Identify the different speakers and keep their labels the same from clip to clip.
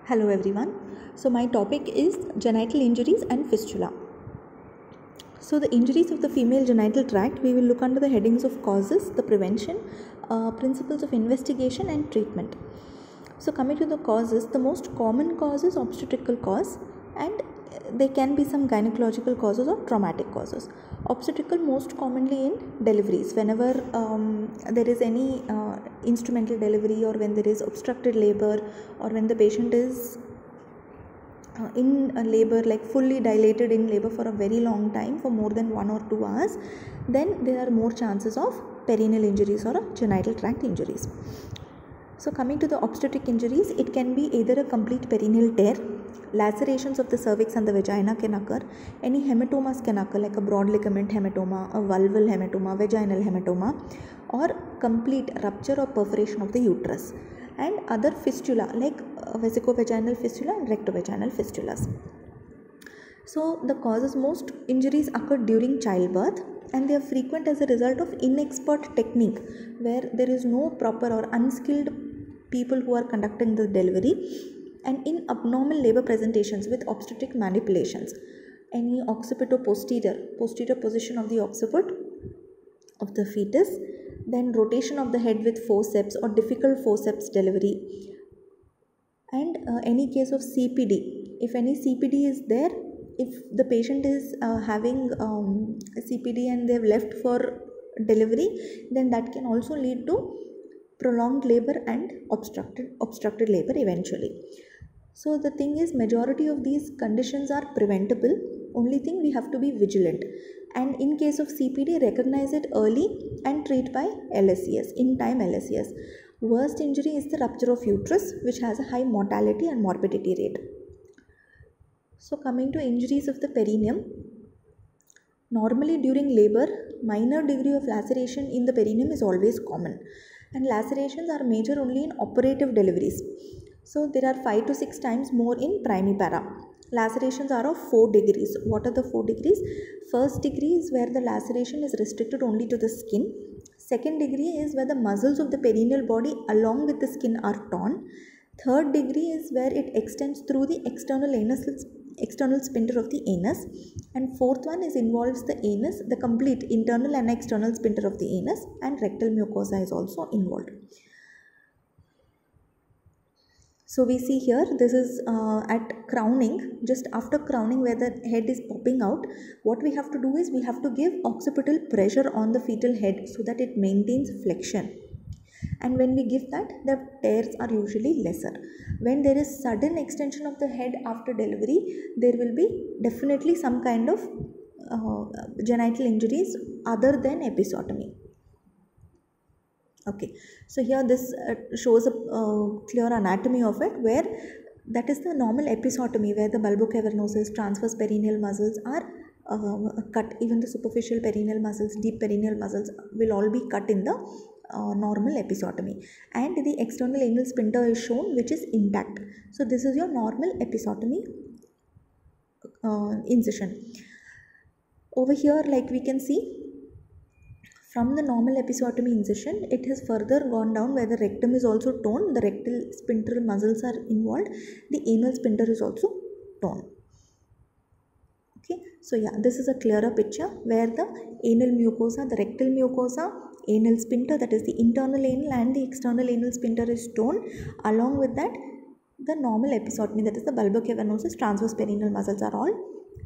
Speaker 1: Hello everyone. So my topic is genital injuries and fistula. So the injuries of the female genital tract, we will look under the headings of causes, the prevention, principles of investigation and treatment. So coming to the causes, the most common cause is obstetrical cause, and there can be some gynecological causes or traumatic causes. Obstetrical most commonly in deliveries, whenever there is any instrumental delivery, or when there is obstructed labor, or when the patient is in labor, like fully dilated in labor for a very long time, for more than 1 or 2 hours, then there are more chances of perineal injuries or genital tract injuries. So coming to the obstetric injuries, it can be either a complete perineal tear, lacerations of the cervix and the vagina can occur, any hematomas can occur like a broad ligament hematoma, a vulval hematoma, vaginal hematoma, or complete rupture or perforation of the uterus, and other fistula like vesicovaginal fistula and rectovaginal fistulas. So the causes, most injuries occur during childbirth, and they are frequent as a result of inexpert technique, where there is no proper or unskilled people who are conducting the delivery, and in abnormal labor presentations with obstetric manipulations, any posterior position of the occiput of the fetus, then rotation of the head with forceps or difficult forceps delivery, and any case of CPD. If any CPD is there, if the patient is having CPD and they have left for delivery, then that can also lead to prolonged labor and obstructed labor eventually. So the thing is, majority of these conditions are preventable. Only thing, we have to be vigilant, and in case of CPD, recognize it early and treat by LSCS, in time LSCS. Worst injury is the rupture of uterus, which has a high mortality and morbidity rate. So coming to injuries of the perineum, normally during labor, minor degree of laceration in the perineum is always common, and lacerations are major only in operative deliveries. So there are 5 to 6 times more in primipara. Lacerations are of 4 degrees. What are the 4 degrees? First degree is where the laceration is restricted only to the skin. Second degree is where the muscles of the perineal body along with the skin are torn. Third degree is where it extends through the external sphincter of the anus, and fourth one involves the anus, the complete internal and external sphincter of the anus, and rectal mucosa is also involved. So we see here, this is at crowning, just after crowning where the head is popping out. What we have to do is, we have to give occipital pressure on the fetal head so that it maintains flexion. And when we give that, the tears are usually lesser. When there is sudden extension of the head after delivery, there will be definitely some kind of genital injuries other than episiotomy. Okay, so here this shows a clear anatomy of it, where that is the normal episiotomy, where the bulbocavernosus, transverse perineal muscles are cut. Even the superficial perineal muscles, deep perineal muscles will all be cut in the normal episiotomy, and the external anal sphincter is shown, which is intact. So this is your normal episiotomy incision. Over here, like we can see, from the normal episiotomy incision, it has further gone down where the rectum is also torn, the rectal sphincter muscles are involved, the anal sphincter is also torn. Okay, so yeah, this is a clearer picture where the anal mucosa, the rectal mucosa, anal sphincter, that is the internal anal and the external anal sphincter is torn. Along with that, the normal episiotomy, that is the bulbocavernosus, transverse perineal muscles are all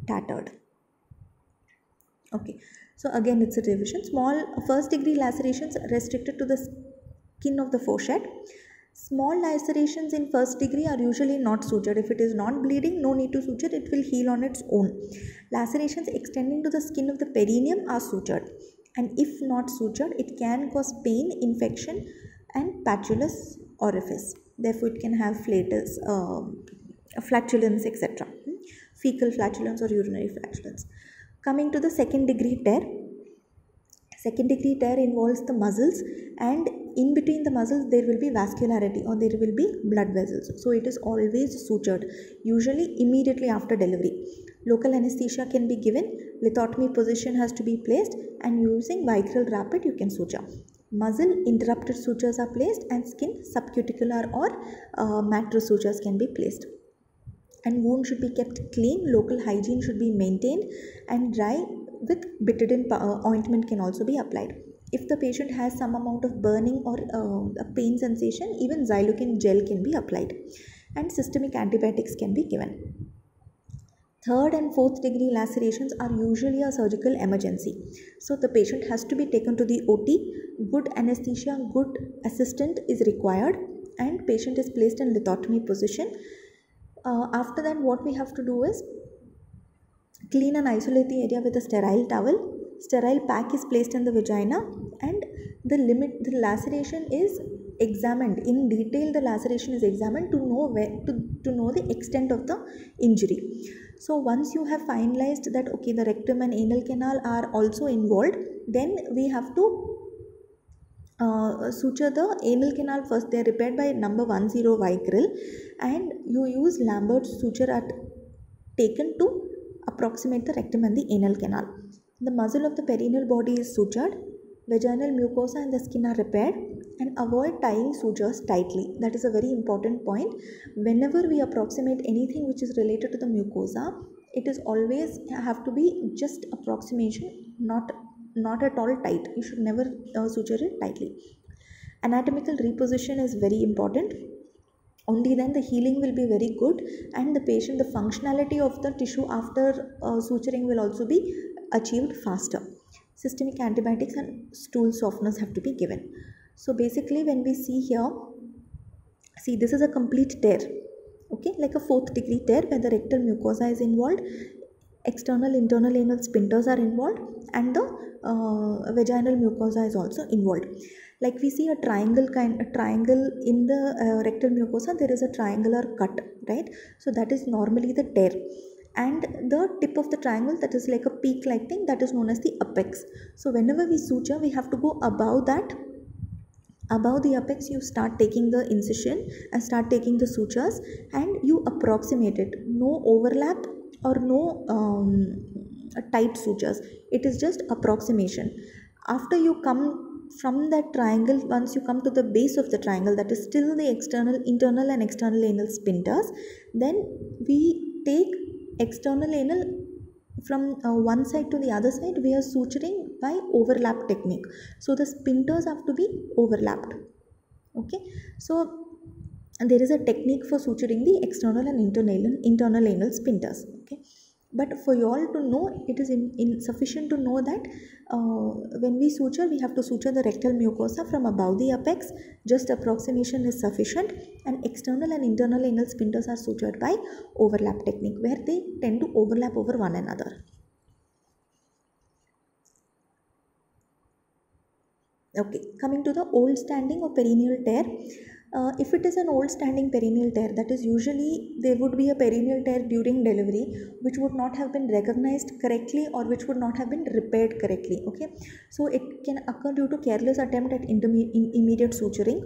Speaker 1: tattered. Okay, so again it's a revision. Small first degree lacerations restricted to the skin of the foreshead. Small lacerations in first degree are usually not sutured. If it is not bleeding, no need to suture, it will heal on its own. Lacerations extending to the skin of the perineum are sutured, and if not sutured, it can cause pain, infection and patulous orifice. Therefore it can have flatus, flatulence, etc. Fecal flatulence or urinary flatulence. Coming to the second degree tear. Second degree tear involves the muscles, and in between the muscles there will be vascularity, or there will be blood vessels. So it is always sutured, usually immediately after delivery. Local anesthesia can be given, lithotomy position has to be placed, and using vicryl rapid you can suture. Muzzle interrupted sutures are placed, and skin subcuticular or mattress sutures can be placed. And wound should be kept clean, local hygiene should be maintained, and dry with betadine ointment can also be applied. If the patient has some amount of burning or a pain sensation, even xylocaine gel can be applied, and systemic antibiotics can be given. Third and fourth degree lacerations are usually a surgical emergency. So the patient has to be taken to the OT. Good anesthesia, good assistant is required, and patient is placed in lithotomy position. After that, what we have to do is clean and isolate the area with a sterile towel. Sterile pack is placed in the vagina, and the laceration is examined in detail. The laceration is examined to know the extent of the injury. So once you have finalized that okay, the rectum and anal canal are also involved, then we have to suture the anal canal first. They are repaired by number 10 Vicryl, and you use Lambert's suture at taken to approximate the rectum and the anal canal. The muzzle of the perineal body is sutured, vaginal mucosa and the skin are repaired, and avoid tying sutures tightly. That is a very important point. Whenever we approximate anything which is related to the mucosa, it is always have to be just approximation, not at all tight. You should never suture it tightly. Anatomical reposition is very important. Only then the healing will be very good, and the functionality of the tissue after suturing will also be achieved faster. Systemic antibiotics and stool softeners have to be given. So basically, when we see here, see, this is a complete tear, okay, like a fourth degree tear where the rectal mucosa is involved, external internal anal sphincters are involved, and the vaginal mucosa is also involved. Like we see a triangle in the rectal mucosa, there is a triangular cut, right? So that is normally the tear, and the tip of the triangle, that is like a peak like thing, that is known as the apex. So whenever we suture, we have to go above that. Above the apex, you start taking the incision and start taking the sutures, and you approximate it. No overlap or no tight sutures. It is just approximation. After you come from that triangle, once you come to the base of the triangle, that is still the internal and external anal sphincters, then we take external anal from one side to the other side. We are suturing by overlap technique. So the sphincters have to be overlapped. Okay. So there is a technique for suturing the external and internal anal sphincters. Okay. But for you all to know, it is insufficient to know that when we suture, we have to suture the rectal mucosa from above the apex. Just approximation is sufficient, and external and internal anal sphincters are sutured by overlap technique, where they tend to overlap over one another. Okay, coming to the old standing or perineal tear. If it is an old standing perineal tear, that is usually there would be a perineal tear during delivery which would not have been recognized correctly or which would not have been repaired correctly. Okay, so it can occur due to careless attempt at immediate suturing.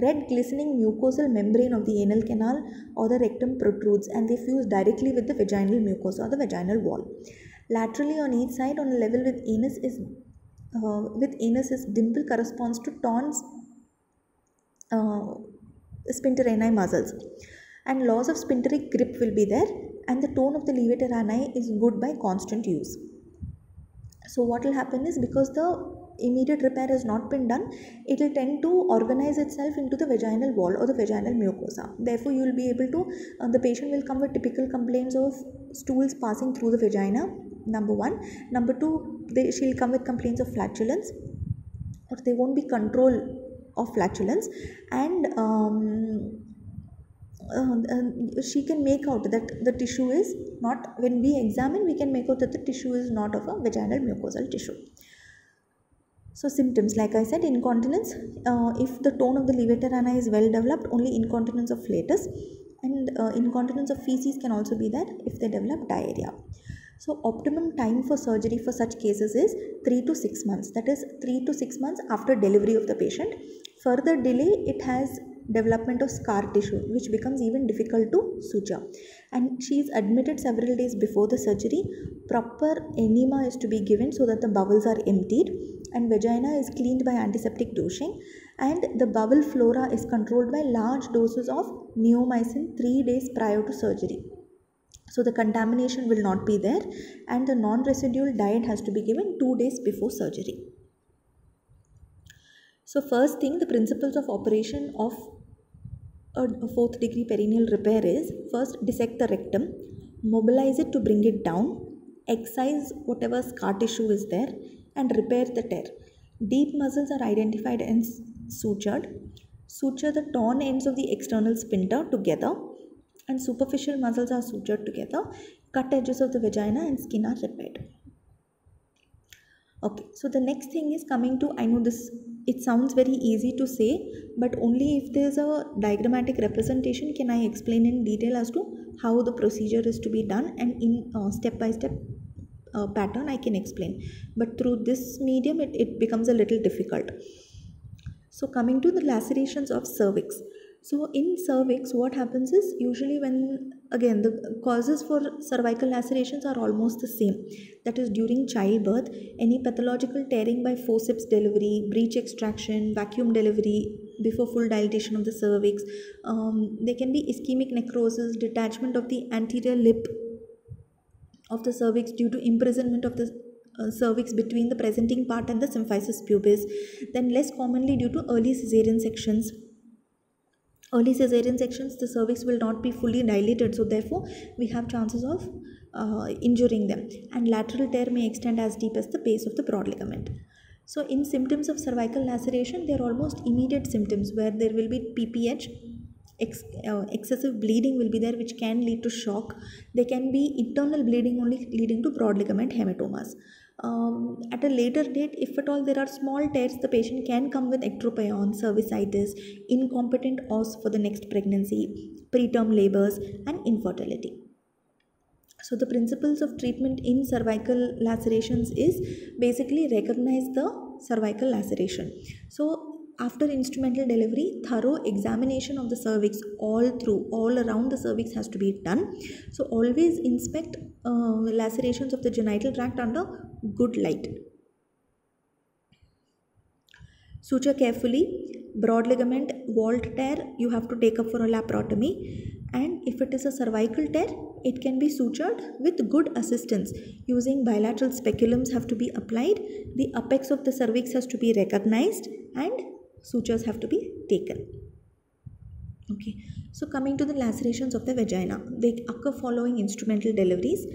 Speaker 1: Red glistening mucosal membrane of the anal canal or the rectum protrudes, and they fuse directly with the vaginal mucosa or the vaginal wall. Laterally on each side, on a level with anus is dimple corresponds to Tons sphincteri muscles, and loss of sphincteric grip will be there, and the tone of the levator ani is good by constant use. So what will happen is, because the immediate repair has not been done, it will tend to organize itself into the vaginal wall or the vaginal mucosa. Therefore, you will be able to, the patient will come with typical complaints of stools passing through the vagina, number one. Number two, she will come with complaints of flatulence, or there won't be control of flatulence, and she can make out that the tissue is not, when we examine, we can make out that the tissue is not of a vaginal mucosal tissue. So symptoms, like I said, incontinence. If the tone of the levator ani is well developed, only incontinence of flatus, and incontinence of feces can also be there if they develop diarrhea. So optimum time for surgery for such cases is 3 to 6 months. That is 3 to 6 months after delivery of the patient. Further delay, it has development of scar tissue, which becomes even difficult to suture. And she is admitted several days before the surgery. Proper enema is to be given so that the bowels are emptied. and vagina is cleaned by antiseptic douching, and the bowel flora is controlled by large doses of neomycin 3 days prior to surgery. So the contamination will not be there, and the non-residual diet has to be given 2 days before surgery. So first thing, the principles of operation of a 4th degree perineal repair is: first, dissect the rectum, mobilize it to bring it down, excise whatever scar tissue is there, and repair the tear. Deep muscles are identified and sutured. Suture the torn ends of the external sphincter together, and superficial muscles are sutured together. Cut edges of the vagina and skin are repaired. Okay, so the next thing is coming to, I know this, it sounds very easy to say, but only if there is a diagrammatic representation can I explain in detail as to how the procedure is to be done, and in step-by-step pattern I can explain. But through this medium it becomes a little difficult. So coming to the lacerations of cervix. So in cervix, what happens is, usually when, again, the causes for cervical lacerations are almost the same. That is during childbirth, any pathological tearing by forceps delivery, breech extraction, vacuum delivery before full dilatation of the cervix. There can be ischemic necrosis, detachment of the anterior lip of the cervix due to imprisonment of the cervix between the presenting part and the symphysis pubis. Then less commonly due to early cesarean sections. Early cesarean sections, the cervix will not be fully dilated, so therefore we have chances of injuring them, and lateral tear may extend as deep as the base of the broad ligament. So in symptoms of cervical laceration, they are almost immediate symptoms where there will be PPH, excessive bleeding will be there, which can lead to shock. There can be internal bleeding only leading to broad ligament hematomas. At a later date, if at all there are small tears, the patient can come with ectropion, cervicitis, incompetent os for the next pregnancy, preterm labors, and infertility. So the principles of treatment in cervical lacerations is basically recognize the cervical laceration. So after instrumental delivery, thorough examination of the cervix all around the cervix has to be done. So always inspect lacerations of the genital tract under good light. Suture carefully. Broad ligament vault tear, you have to take up for a laparotomy, and if it is a cervical tear, it can be sutured with good assistance. Using bilateral speculums have to be applied, the apex of the cervix has to be recognized, and sutures have to be taken. Okay, so coming to the lacerations of the vagina, they occur following instrumental deliveries.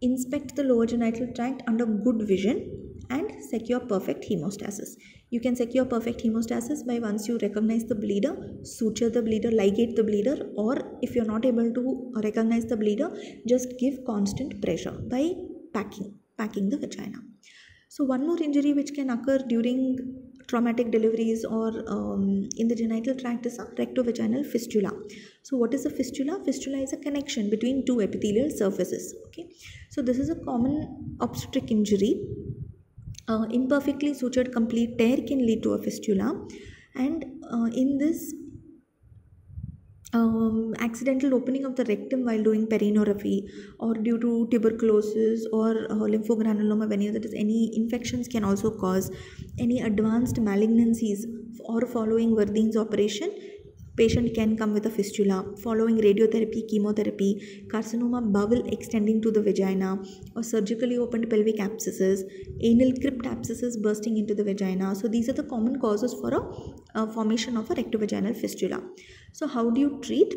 Speaker 1: Inspect the lower genital tract under good vision and secure perfect hemostasis. You can secure perfect hemostasis by, once you recognize the bleeder, suture the bleeder, ligate the bleeder, or if you're not able to recognize the bleeder, just give constant pressure by packing the vagina. So one more injury which can occur during traumatic deliveries or in the genital tract is a rectovaginal fistula. So what is a fistula? Fistula is a connection between two epithelial surfaces. Okay, so this is a common obstetric injury. Imperfectly sutured complete tear can lead to a fistula, and in this accidental opening of the rectum while doing perineopathy, or due to tuberculosis or lymphogranuloma venia, that is any infections, can also cause any advanced malignancies, or following Werdin's operation, patient can come with a fistula. Following radiotherapy, chemotherapy, carcinoma bowel extending to the vagina, or surgically opened pelvic abscesses, anal crypt abscesses bursting into the vagina. So these are the common causes for a formation of a rectovaginal fistula. So how do you treat?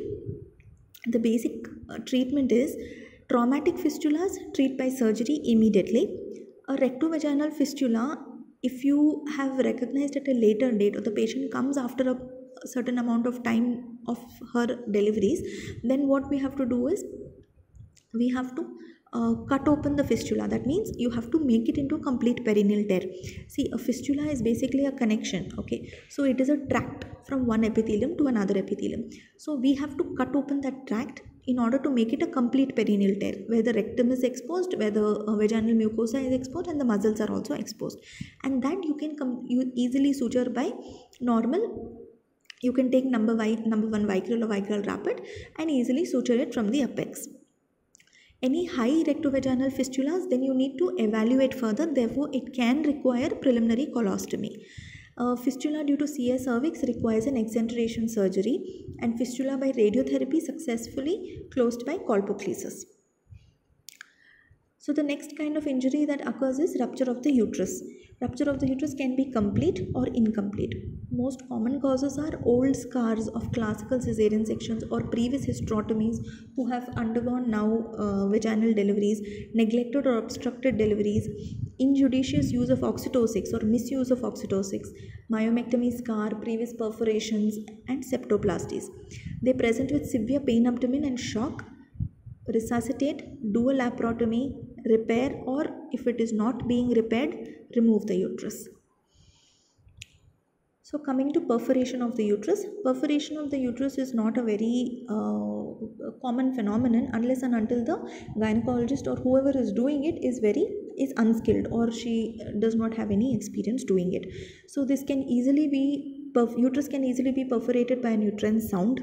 Speaker 1: The basic treatment is traumatic fistulas, treat by surgery immediately. A rectovaginal fistula, if you have recognized at a later date, or the patient comes after a certain amount of time of her deliveries, then what we have to do is we have to cut open the fistula. That means you have to make it into a complete perineal tear. See, a fistula is basically a connection. Okay, so it is a tract from one epithelium to another epithelium. So we have to cut open that tract in order to make it a complete perineal tear, where the rectum is exposed, where the vaginal mucosa is exposed, and the muscles are also exposed. And that you can easily suture by normal. You can take number 1 Vicryl or Vicryl Rapid and easily suture it from the apex. Any high rectovaginal fistulas, then you need to evaluate further. Therefore, it can require preliminary colostomy. Fistula due to CS cervix requires an exenteration surgery, and fistula by radiotherapy successfully closed by colpoclesis. So the next kind of injury that occurs is rupture of the uterus. Rupture of the uterus can be complete or incomplete. Most common causes are old scars of classical cesarean sections or previous hysterotomies who have undergone now vaginal deliveries, neglected or obstructed deliveries, injudicious use of oxytocin or misuse of oxytocin, myomectomy scar, previous perforations, and septoplasties. They present with severe pain abdomen and shock. Resuscitate, do a laparotomy, repair, or if it is not being repaired, remove the uterus. So coming to perforation of the uterus, perforation of the uterus is not a very common phenomenon unless and until the gynecologist or whoever is doing it is unskilled or she does not have any experience doing it. So this can easily be uterus can easily be perforated by an uterine sound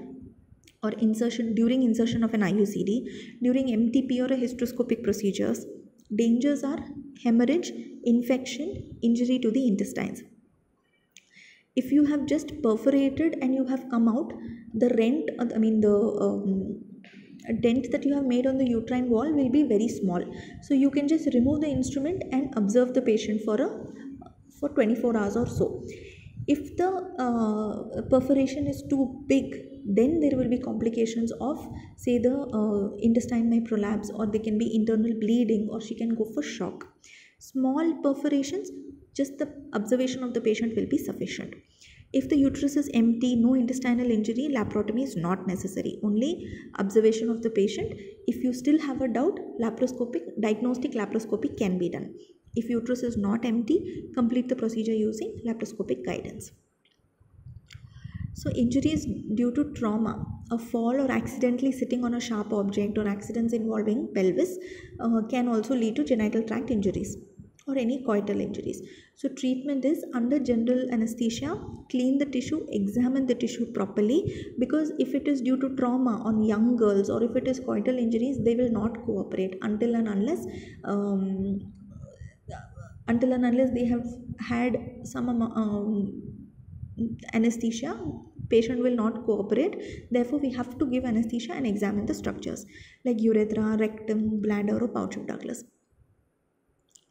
Speaker 1: or during insertion of an IUCD, during MTP or a hysteroscopic procedures. Dangers are hemorrhage, infection, injury to the intestines. If you have just perforated and you have come out, the dent that you have made on the uterine wall will be very small. So you can just remove the instrument and observe the patient for 24 hours or so. If the perforation is too big, then there will be complications of, say, the intestine may prolapse, or there can be internal bleeding, or she can go for shock. Small perforations, just the observation of the patient will be sufficient. If the uterus is empty, no intestinal injury, laparotomy is not necessary. Only observation of the patient. If you still have a doubt, diagnostic laparoscopy can be done. If uterus is not empty, complete the procedure using laparoscopic guidance. So injuries due to trauma, a fall or accidentally sitting on a sharp object or accidents involving pelvis can also lead to genital tract injuries or any coital injuries. So treatment is under general anesthesia, clean the tissue, examine the tissue properly, because if it is due to trauma on young girls or if it is coital injuries, they will not cooperate until and unless they have had some anesthesia. Patient will not cooperate. Therefore, we have to give anesthesia and examine the structures like urethra, rectum, bladder, or pouch of Douglas.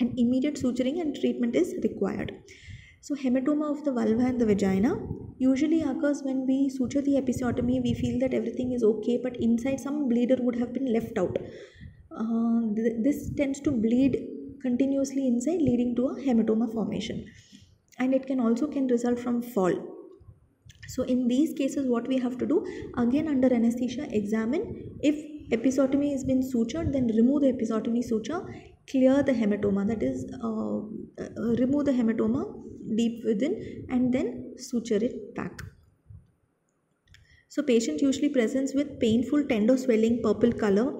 Speaker 1: And immediate suturing and treatment is required. So hematoma of the vulva and the vagina usually occurs when we suture the episiotomy. We feel that everything is okay, but inside some bleeder would have been left out. This tends to bleed continuously inside, leading to a hematoma formation, and it can result from fall. So in these cases, what we have to do, again under anesthesia, examine. If episiotomy has been sutured, then remove the episiotomy suture, clear the hematoma, that is remove the hematoma deep within, and then suture it back. So patient usually presents with painful tender swelling, purple color.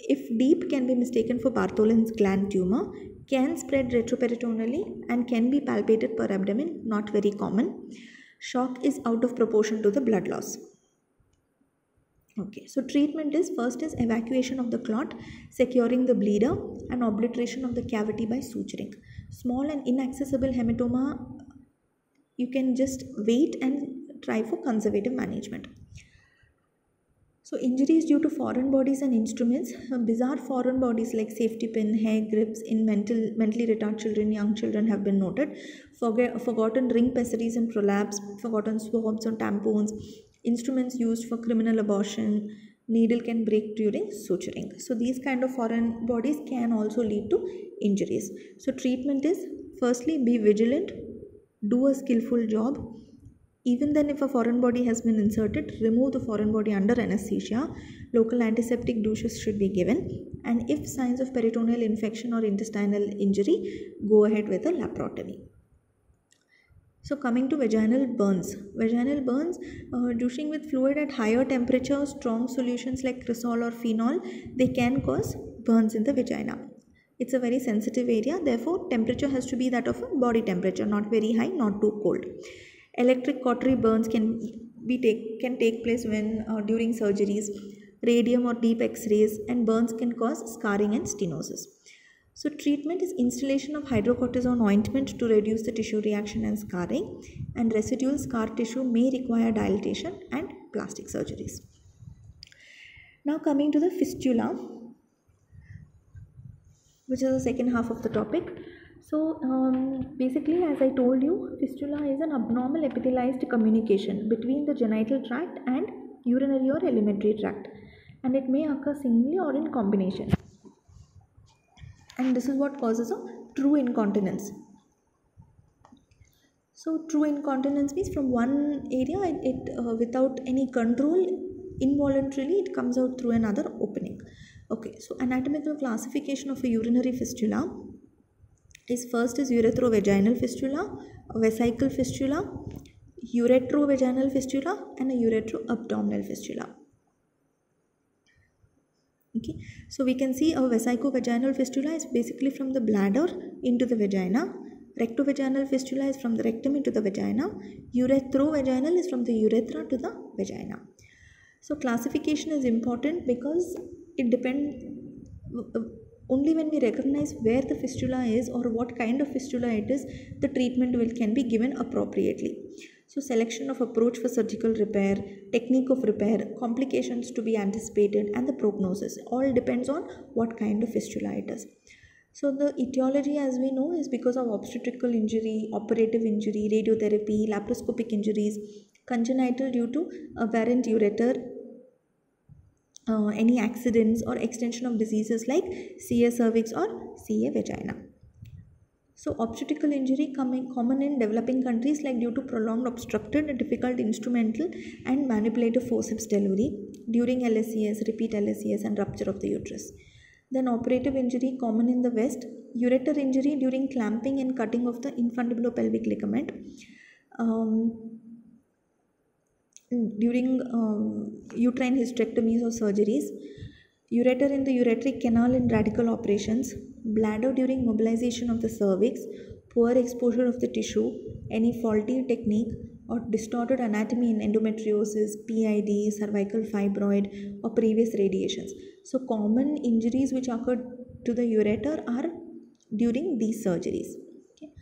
Speaker 1: If deep, can be mistaken for Bartholin's gland tumor, can spread retroperitoneally and can be palpated per abdomen, not very common. Shock is out of proportion to the blood loss. Okay, so treatment is, first is evacuation of the clot, securing the bleeder, and obliteration of the cavity by suturing. Small and inaccessible hematoma, you can just wait and try for conservative management. So injuries due to foreign bodies and instruments, bizarre foreign bodies like safety pin, hair grips in mentally retarded children, young children have been noted. Forgotten ring pessaries and prolapse, forgotten swabs or tampons, instruments used for criminal abortion, needle can break during suturing. So these kind of foreign bodies can also lead to injuries. So treatment is, firstly, be vigilant, do a skillful job. Even then, if a foreign body has been inserted, remove the foreign body under anesthesia. Local antiseptic douches should be given. And if signs of peritoneal infection or intestinal injury, go ahead with a laparotomy. So coming to vaginal burns. Vaginal burns, douching with fluid at higher temperature, strong solutions like cresol or phenol, they can cause burns in the vagina. It's a very sensitive area. Therefore, temperature has to be that of a body temperature, not very high, not too cold. Electric cautery burns can take place when during surgeries. radium or deep x-rays, and burns can cause scarring and stenosis. So treatment is installation of hydrocortisone ointment to reduce the tissue reaction and scarring, and residual scar tissue may require dilatation and plastic surgeries. Now coming to the fistula, which is the second half of the topic. So basically, as I told you, fistula is an abnormal epithelialized communication between the genital tract and urinary or alimentary tract, and it may occur singly or in combination. And this is what causes a true incontinence. So true incontinence means from one area, without any control, involuntarily it comes out through another opening. Okay, so anatomical classification of a urinary fistula is first is urethrovaginal fistula, vesical fistula, uretrovaginal fistula, and a uretroabdominal fistula. Okay, so we can see a vesicovaginal fistula is basically from the bladder into the vagina. Rectovaginal fistula is from the rectum into the vagina. Uretrovaginal is from the urethra to the vagina. So classification is important because it depends only when we recognize where the fistula is or what kind of fistula it is, the treatment can be given appropriately. So selection of approach for surgical repair, technique of repair, complications to be anticipated, and the prognosis all depends on what kind of fistula it is. So the etiology, as we know, is because of obstetrical injury, operative injury, radiotherapy, laparoscopic injuries, congenital due to aberrant ureter, any accidents or extension of diseases like CA cervix or CA vagina. So obstetrical injury common in developing countries like due to prolonged obstructed, difficult instrumental and manipulative forceps delivery during LSCS, repeat LSCS and rupture of the uterus. Then operative injury common in the West, ureter injury during clamping and cutting of the infundibulopelvic ligament, during uterine hysterectomies or surgeries, ureter in the ureteric canal in radical operations, bladder during mobilization of the cervix, poor exposure of the tissue, any faulty technique or distorted anatomy in endometriosis, PID, cervical fibroid or previous radiations. So common injuries which occur to the ureter are during these surgeries. Okay.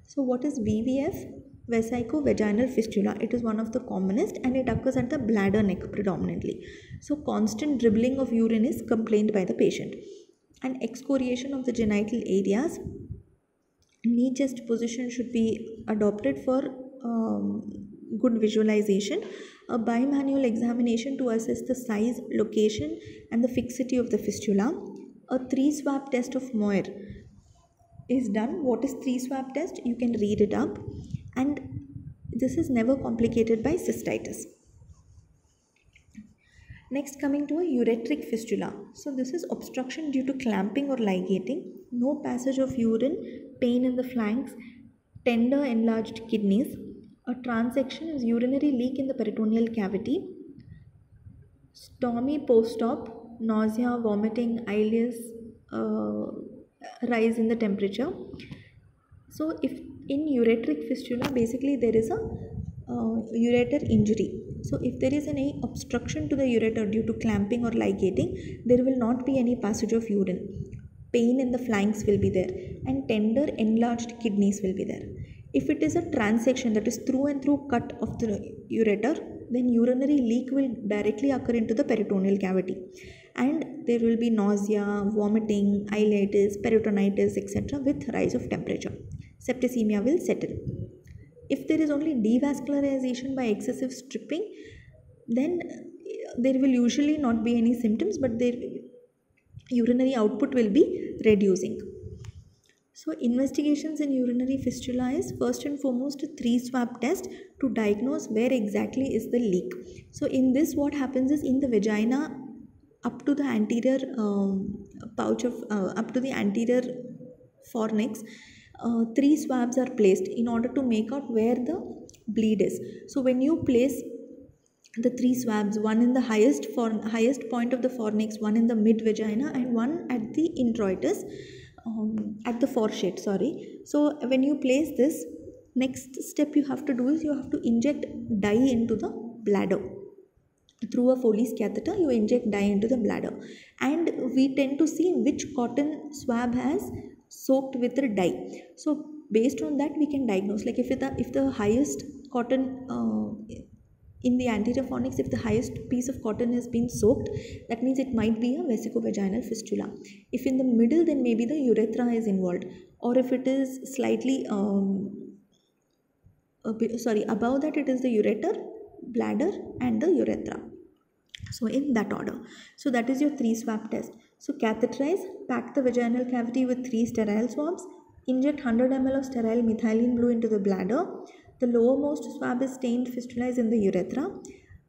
Speaker 1: So what is VVF? Vesicovaginal fistula. It is one of the commonest and it occurs at the bladder neck predominantly. So constant dribbling of urine is complained by the patient. And excoriation of the genital areas. Knee chest position should be adopted for good visualization. A bimanual examination to assess the size, location and the fixity of the fistula. A 3-swab test of Moir is done. What is 3-swab test? You can read it up. And this is never complicated by cystitis. Next, coming to a ureteric fistula. So this is obstruction due to clamping or ligating, no passage of urine, pain in the flanks, tender enlarged kidneys. A transection is urinary leak in the peritoneal cavity, stormy post-op, nausea, vomiting, ileus, rise in the temperature. So if in ureteric fistula, basically there is a ureter injury. So if there is any obstruction to the ureter due to clamping or ligating, there will not be any passage of urine. Pain in the flanks will be there and tender enlarged kidneys will be there. If it is a transection, that is through and through cut of the ureter, then urinary leak will directly occur into the peritoneal cavity and there will be nausea, vomiting, ileitis, peritonitis, etc. with rise of temperature. Septicemia will set in. If there is only devascularization by excessive stripping, then there will usually not be any symptoms, but their urinary output will be reducing. So investigations in urinary fistula is first and foremost a 3-swab test to diagnose where exactly is the leak. So in this, what happens is in the vagina up to the anterior pouch of up to the anterior fornix, 3 swabs are placed in order to make out where the bleed is. So when you place the 3 swabs, one in the highest point of the fornix, one in the mid vagina and one at the introitus, at the foreshed, sorry. So when you place this, next step you have to do is you have to inject dye into the bladder. through a Foley's catheter, you inject dye into the bladder, and we tend to see which cotton swab has soaked with the dye. So based on that, we can diagnose, like if the highest cotton in the anterior fornix, if the highest piece of cotton has been soaked, that means it might be a vesicovaginal fistula. If in the middle, then maybe the urethra is involved, or if it is slightly above that, it is the ureter, bladder and the urethra. So in that order. So that is your 3 swab test. So catheterize, pack the vaginal cavity with 3 sterile swabs, inject 100 ml of sterile methylene blue into the bladder. The lowermost swab is stained fistula is in the urethra.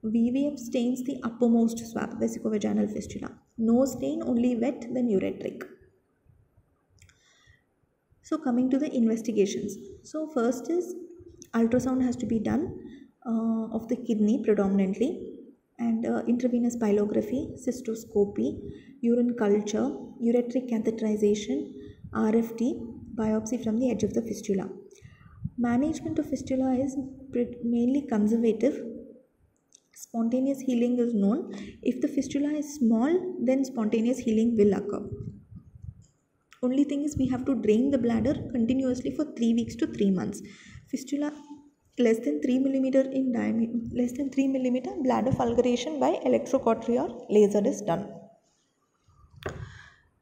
Speaker 1: VVF stains the uppermost swab, vesicovaginal fistula. No stain, only wet, then ureteric. So coming to the investigations. So first is ultrasound has to be done of the kidney predominantly, and intravenous pyelography, cystoscopy, urine culture, ureteric catheterization, RFT, biopsy from the edge of the fistula. Management of fistula is mainly conservative. Spontaneous healing is known. If the fistula is small, then spontaneous healing will occur. Only thing is we have to drain the bladder continuously for 3 weeks to 3 months. Fistula less than 3 mm in diameter, less than 3 mm, bladder fulguration by electrocautery or laser is done.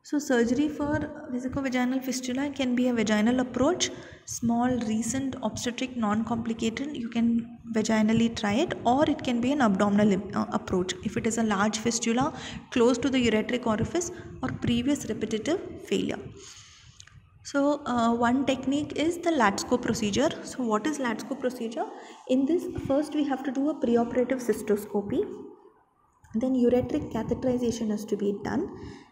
Speaker 1: So surgery for vesicovaginal fistula can be a vaginal approach, small, recent, obstetric, non-complicated. You can vaginally try it, or it can be an abdominal approach if it is a large fistula close to the ureteric orifice or previous repetitive failure. So one technique is the Latsko procedure. So what is Latsko procedure? In this, first we have to do a preoperative cystoscopy. Then ureteric catheterization has to be done,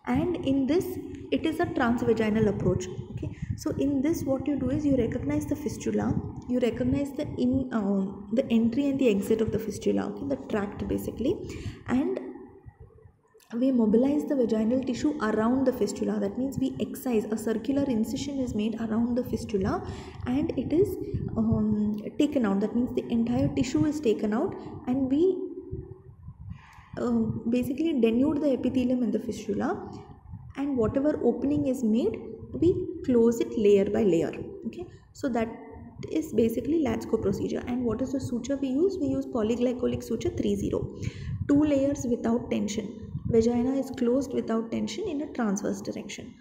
Speaker 1: and in this it is a transvaginal approach. Okay, so in this what you do is you recognize the fistula, you recognize the entry and the exit of the fistula, okay, the tract basically, and we mobilize the vaginal tissue around the fistula. That means we excise, a circular incision is made around the fistula and it is taken out. That means the entire tissue is taken out, and we basically denude the epithelium in the fistula, and whatever opening is made, we close it layer by layer. Okay, so that is basically Latsko procedure. And what is the suture we use? We use polyglycolic suture 30, 2 layers without tension. Vagina is closed without tension in a transverse direction.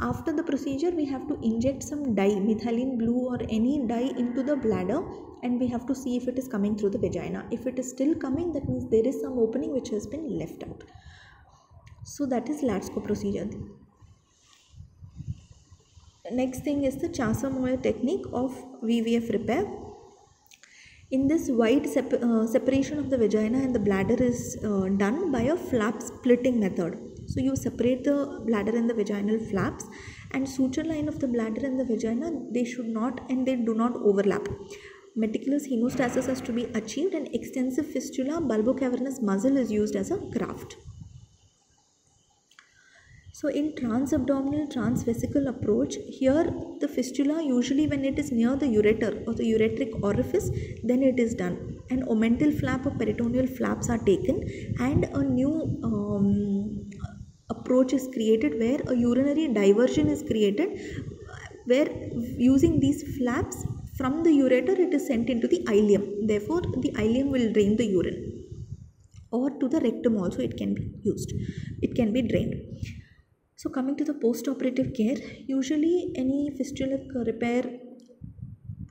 Speaker 1: After the procedure, we have to inject some dye, methylene blue or any dye, into the bladder, and we have to see if it is coming through the vagina. If it is still coming, that means there is some opening which has been left out. So that is Latsko procedure. Next thing is the Chassamoyer technique of VVF repair. In this, wide separation of the vagina and the bladder is done by a flap splitting method. So you separate the bladder and the vaginal flaps, and suture line of the bladder and the vagina, they should not and they do not overlap. Meticulous hemostasis has to be achieved, and extensive fistula bulbocavernous muscle is used as a graft. So in transabdominal transvesical approach, here the fistula usually when it is near the ureter or the ureteric orifice, then it is done. An omental flap or peritoneal flaps are taken, and a new approach is created where a urinary diversion is created, where using these flaps from the ureter it is sent into the ileum. Therefore, the ileum will drain the urine, or to the rectum also it can be used. It can be drained. So coming to the post-operative care, usually any fistulic repair,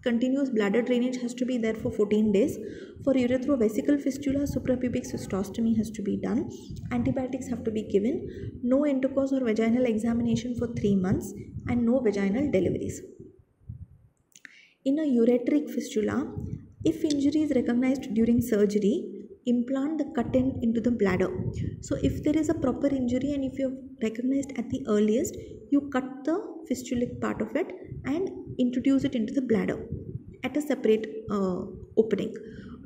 Speaker 1: continuous bladder drainage has to be there for 14 days. For urethrovesical fistula, suprapubic cystostomy has to be done. Antibiotics have to be given. No intercourse or vaginal examination for 3 months, and no vaginal deliveries. In a ureteric fistula, if injury is recognized during surgery, implant the cut end into the bladder. So if there is a proper injury and if you have recognized at the earliest, you cut the fistulic part of it and introduce it into the bladder at a separate opening,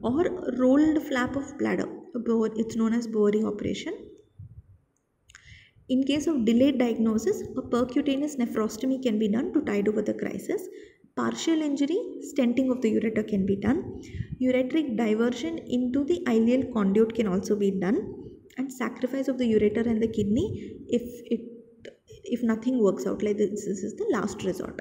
Speaker 1: or rolled flap of bladder. It's known as Bowery operation. In case of delayed diagnosis, a percutaneous nephrostomy can be done to tide over the crisis. Partial injury, stenting of the ureter can be done. Ureteric diversion into the ileal conduit can also be done, and sacrifice of the ureter and the kidney if nothing works out, like this is the last resort.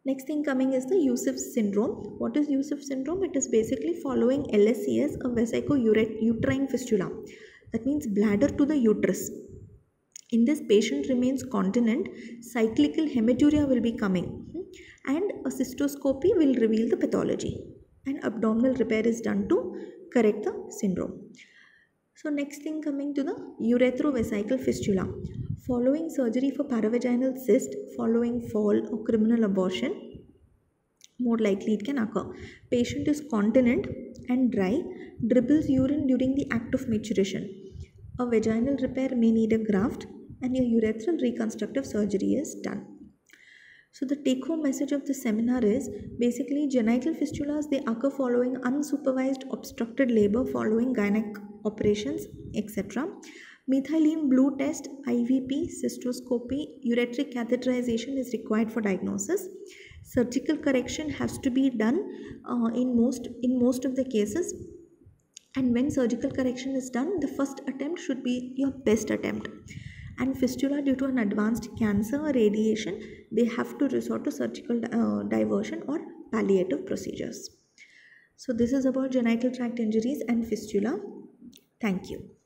Speaker 1: Next thing coming is the Yusuf's syndrome. What is Yusuf's syndrome? It is basically following LSCS, a vesico-uterine fistula. That means bladder to the uterus. In this, patient remains continent, cyclical hematuria will be coming, and a cystoscopy will reveal the pathology, and abdominal repair is done to correct the syndrome. So next thing coming to the urethrovesical fistula. Following surgery for paravaginal cyst, following fall or criminal abortion, more likely it can occur. Patient is continent and dry, dribbles urine during the act of maturation. A vaginal repair may need a graft, and your urethral reconstructive surgery is done. So the take-home message of the seminar is basically genital fistulas, they occur following unsupervised obstructed labor, following gynec operations, etc. Methylene blue test, IVP, cystoscopy, ureteric catheterization is required for diagnosis. Surgical correction has to be done in most of the cases. And when surgical correction is done, the first attempt should be your best attempt. And fistula, due to an advanced cancer or radiation, they have to resort to surgical diversion or palliative procedures. So this is about genital tract injuries and fistula. Thank you.